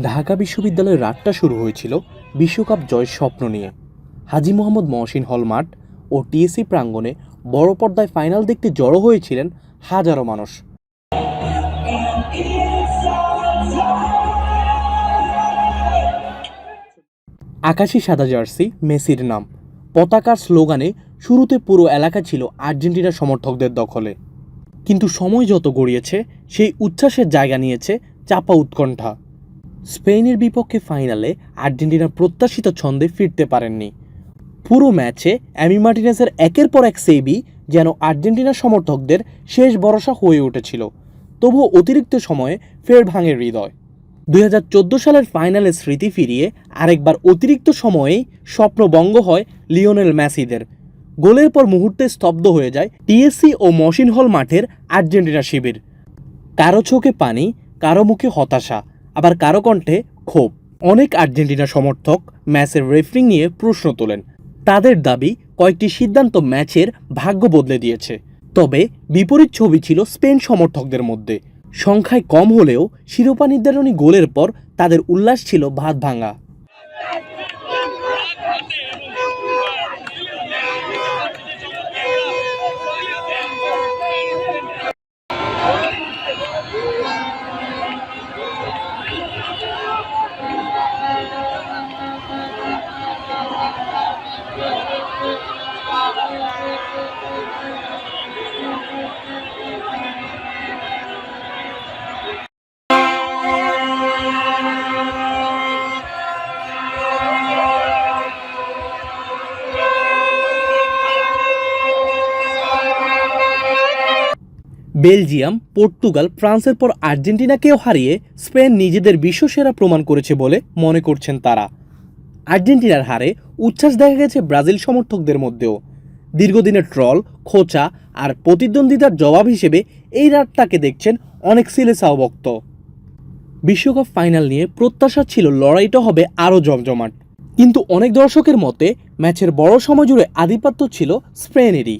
ঢাকা বিশ্ববিদ্যালয়ের রাতটা শুরু হয়েছিল বিশ্বকাপ জয়ের স্বপ্ন নিয়ে। হাজী মোহাম্মদ মহসিন হল মাঠ ও টিএসসি প্রাঙ্গণে বড় পর্দায় ফাইনাল দেখতে জড়ো হয়েছিলেন হাজারো মানুষ। আকাশি সাদা জার্সি, মেসির নাম, পতাকার স্লোগানে শুরুতে পুরো এলাকা ছিল আর্জেন্টিনার সমর্থকদের দখলে। কিন্তু সময় যত গড়িয়েছে সেই উচ্ছ্বাসের জায়গা নিয়েছে চাপা উৎকণ্ঠা। স্পেনের বিপক্ষে ফাইনালে আর্জেন্টিনার প্রত্যাশিত ছন্দে ফিরতে পারেননি। পুরো ম্যাচে এমি মার্টিনেজের একের পর এক সেভই যেন আর্জেন্টিনার সমর্থকদের শেষ ভরসা হয়ে উঠেছিল। তবুও অতিরিক্ত সময়ে ফের ভাঙে হৃদয়। 2014 সালের ফাইনালের স্মৃতি ফিরিয়ে আরেকবার অতিরিক্ত সময়েই স্বপ্নভঙ্গ হয় লিওনেল মেসিদের। গোলের পর মুহূর্তে স্তব্ধ হয়ে যায় টিএসসি ও মহসিন হল মাঠের আর্জেন্টিনা শিবির। কারো চোখে পানি, কারো মুখে হতাশা, আবার কারো কণ্ঠে ক্ষোভ। অনেক আর্জেন্টিনা সমর্থক ম্যাচের রেফারিং নিয়ে প্রশ্ন তোলেন। তাদের দাবি কয়েকটি সিদ্ধান্ত ম্যাচের ভাগ্য বদলে দিয়েছে। তবে বিপরীত ছবি ছিল স্পেন সমর্থকদের মধ্যে। সংখ্যায় কম হলেও শিরোপা নির্ধারণী গোলের পর তাদের উল্লাস ছিল ভাত ভাঙা। বেলজিয়াম, পর্তুগাল, ফ্রান্সের পর আর্জেন্টিনাকেও হারিয়ে স্পেন নিজেদের বিশ্বসেরা প্রমাণ করেছে বলে মনে করছেন তারা। আর্জেন্টিনার হারে উচ্ছ্বাস দেখা গেছে ব্রাজিল সমর্থকদের মধ্যেও। দীর্ঘদিনের ট্রল, খোঁচা আর প্রতিদ্বন্দ্বিতার জবাব হিসেবে এই রাতটাকে দেখছেন অনেক সিলেসাও ভক্ত। বিশ্বকাপ ফাইনাল নিয়ে প্রত্যাশা ছিল লড়াইটা হবে আরও জমজমাট, কিন্তু অনেক দর্শকের মতে ম্যাচের বড় সময় জুড়ে আধিপত্য ছিল স্পেনেরই।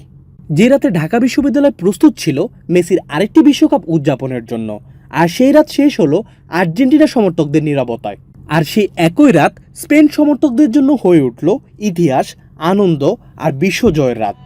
যে রাতে ঢাকা বিশ্ববিদ্যালয় প্রস্তুত ছিল মেসির আরেকটি বিশ্বকাপ উদযাপনের জন্য, আর সেই রাত শেষ হলো আর্জেন্টিনা সমর্থকদের নীরবতায়। আর সেই একই রাত স্পেন সমর্থকদের জন্য হয়ে উঠল ইতিহাস, আনন্দ আর বিশ্বজয়ের রাত।